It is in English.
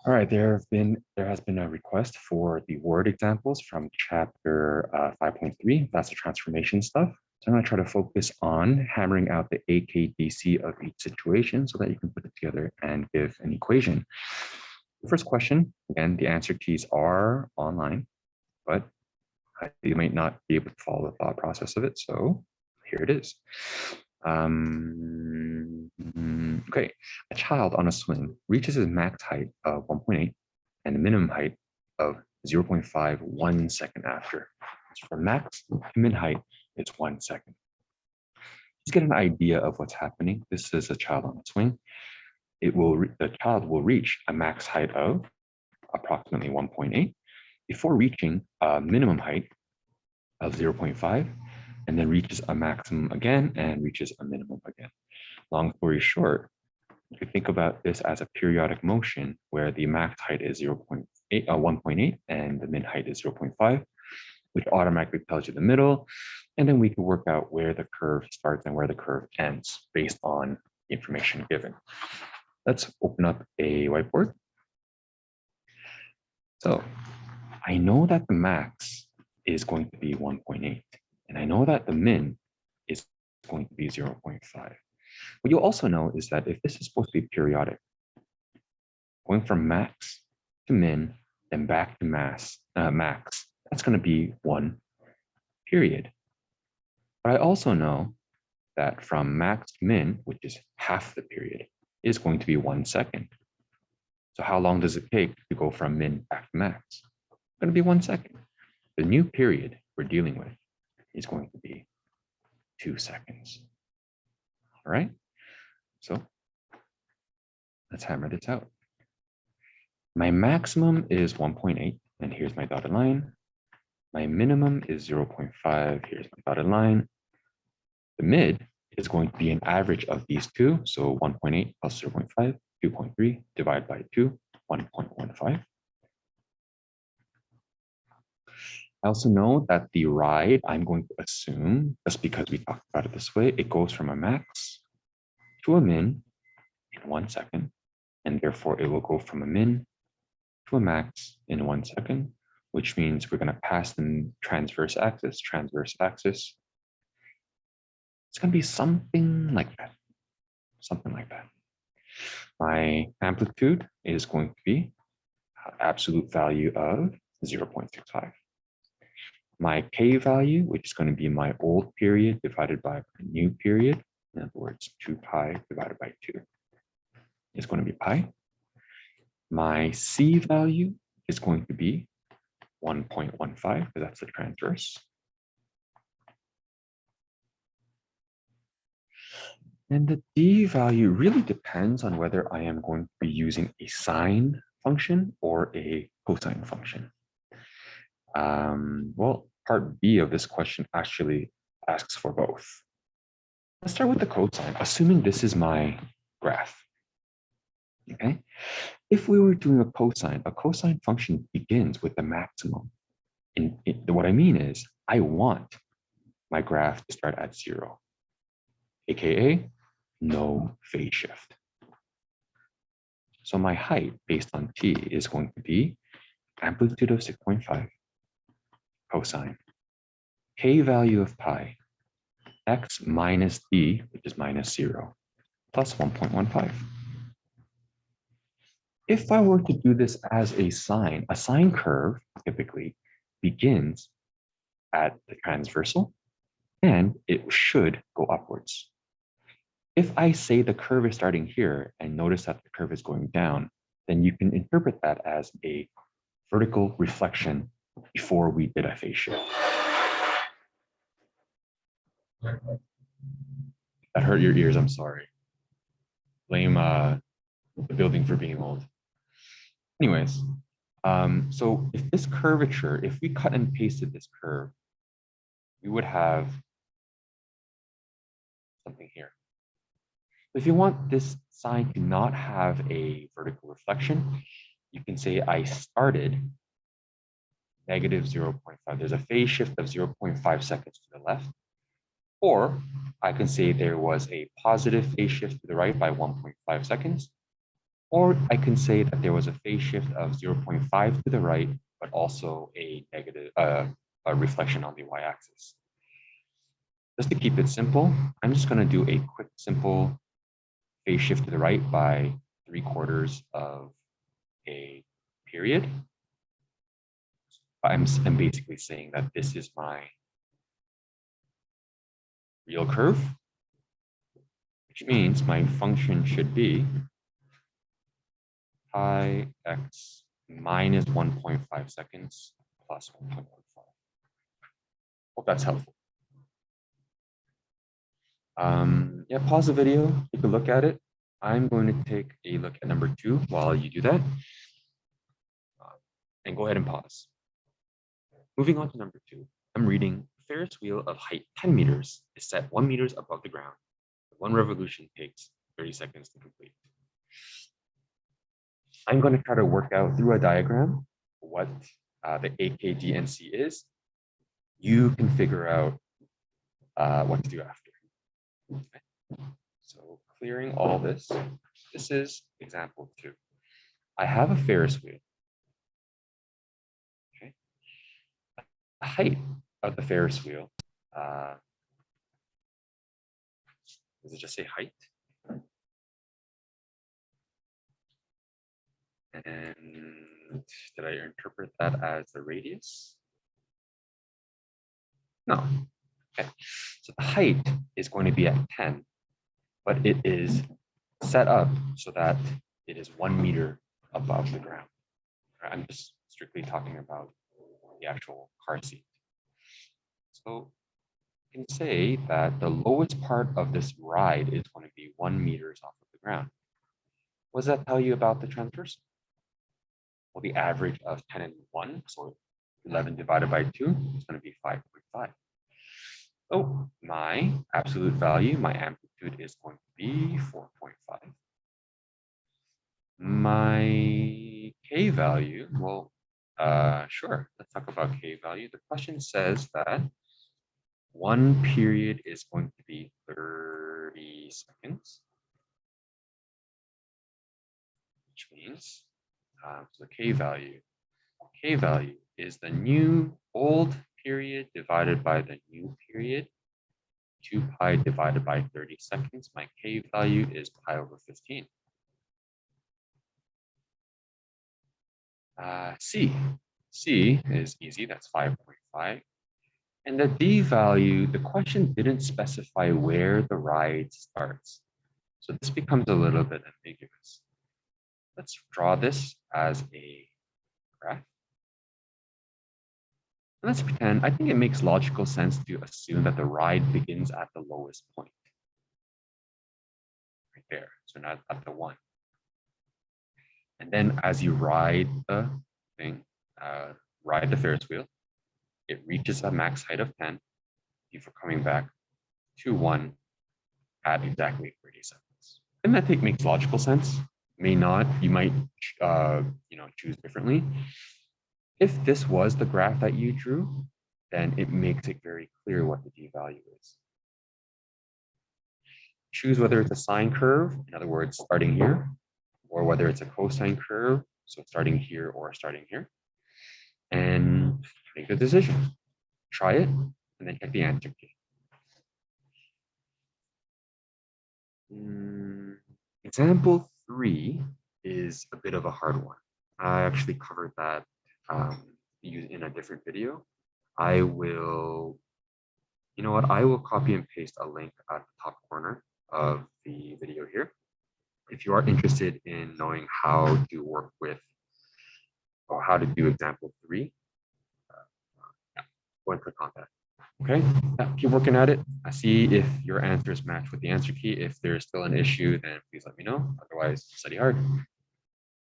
All right, there has been a request for the word examples from chapter 5.3. That's the transformation stuff. So I'm going to try to focus on hammering out the AKDC of each situation so that you can put it together and give an equation. The first question, again, the answer keys are online, but you might not be able to follow the thought process of it. So here it is. Okay, a child on a swing reaches his max height of 1.8 and the minimum height of 0.5 1 second after. So for max to min height, it's 1 second. Just get an idea of what's happening. This is a child on a swing. The child will reach a max height of approximately 1.8 before reaching a minimum height of 0.5 and then reaches a maximum again and reaches a minimum again. Long story short, you could think about this as a periodic motion where the max height is 1.8 and the min height is 0.5, which automatically tells you the middle. And then we can work out where the curve starts and where the curve ends based on the information given. Let's open up a whiteboard. So I know that the max is going to be 1.8, and I know that the min is going to be 0.5. What you also know is that if this is supposed to be periodic, going from max to min, then back to max, that's going to be one period. But I also know that from max to min, which is half the period, is going to be 1 second. So how long does it take to go from min back to max? It's going to be 1 second. The new period we're dealing with is going to be 2 seconds. All right, so let's hammer this out. My maximum is 1.8, and here's my dotted line. My minimum is 0.5, here's my dotted line. The mid is going to be an average of these two, so 1.8 plus 0.5, 2.3 divided by 2, 1.15. I also know that the ride, I'm going to assume, just because we talked about it this way, it goes from a max to a min in 1 second, and therefore it will go from a min to a max in 1 second, which means we're going to pass the transverse axis. It's going to be something like that. My amplitude is going to be absolute value of 0.65. My k value, which is going to be my old period divided by my new period, in other words, 2 pi divided by 2, is going to be pi. My c value is going to be 1.15, because that's the transverse. And the d value really depends on whether I am going to be using a sine function or a cosine function. Well, part B of this question actually asks for both. Let's start with the cosine, assuming this is my graph. Okay, if we were doing a cosine function begins with the maximum. What I mean is, I want my graph to start at 0, aka no phase shift. So my height based on t is going to be amplitude of 6.5 cosine, k value of pi, x minus d, which is minus 0, plus 1.15. If I were to do this as a sine curve typically begins at the transversal, and it should go upwards. If I say the curve is starting here and notice that the curve is going down, then you can interpret that as a vertical reflection before we did a phase shift. That hurt your ears, I'm sorry. Blame the building for being old. Anyways, so if this curvature, if we cut and pasted this curve, we would have something here. If you want this sine to not have a vertical reflection, you can say I started negative 0.5. There's a phase shift of 0.5 seconds to the left. Or I can say there was a positive phase shift to the right by 1.5 seconds. Or I can say that there was a phase shift of 0.5 to the right, but also a negative a reflection on the y-axis. Just to keep it simple, I'm just going to do a quick, simple phase shift to the right by 3/4 of a period. I'm basically saying that this is my real curve, which means my function should be pi x minus 1.5 seconds plus 1.15. Hope that's helpful. Yeah, pause the video, take a look at it. I'm going to take a look at number 2 while you do that. And go ahead and pause. Moving on to number 2, I'm reading Ferris wheel of height 10 meters is set 1 meters above the ground. One revolution takes 30 seconds to complete. I'm going to try to work out through a diagram what the AKDNC is. You can figure out what to do after. Okay. So clearing all this, this is example 2. I have a Ferris wheel. Okay. The height of the Ferris wheel, does it just say height? And did I interpret that as the radius? No. Okay. So the height is going to be at 10, but it is set up so that it is 1 meter above the ground. I'm just strictly talking about the actual car seat. So you can say that the lowest part of this ride is going to be 1 meters off of the ground. What does that tell you about the transversal? Well, the average of 10 and 1, so 11 divided by 2 is going to be 5.5. So my absolute value, my amplitude is going to be 4.5. My K value, well, sure, let's talk about K value. The question says that 1 period is going to be 30 seconds, which means so K value is the new old period divided by the new period, 2 pi divided by 30 seconds. My K value is pi over 15. C is easy, that's 5.5. And the D value, the question didn't specify where the ride starts. So this becomes a little bit ambiguous. Let's draw this as a graph. And let's pretend, I think it makes logical sense to assume that the ride begins at the lowest point. Right there, so not at the 1. And then as you ride the thing, ride the Ferris wheel, it reaches a max height of 10 before coming back to 1 at exactly 30 seconds. And that makes logical sense. May not, you might choose differently. If this was the graph that you drew, then it makes it very clear what the D value is. Choose whether it's a sine curve, in other words, starting here, or whether it's a cosine curve, so starting here or starting here, and make a decision. Try it, and then check the answer key. Example 3 is a bit of a hard one. I actually covered that in a different video. I will, I will copy and paste a link at the top corner of the video here. If you are interested in knowing how to work with or how to do example 3, go and click on that. Okay, keep working at it. I see if your answers match with the answer key. If there's still an issue, then please let me know. Otherwise, study hard.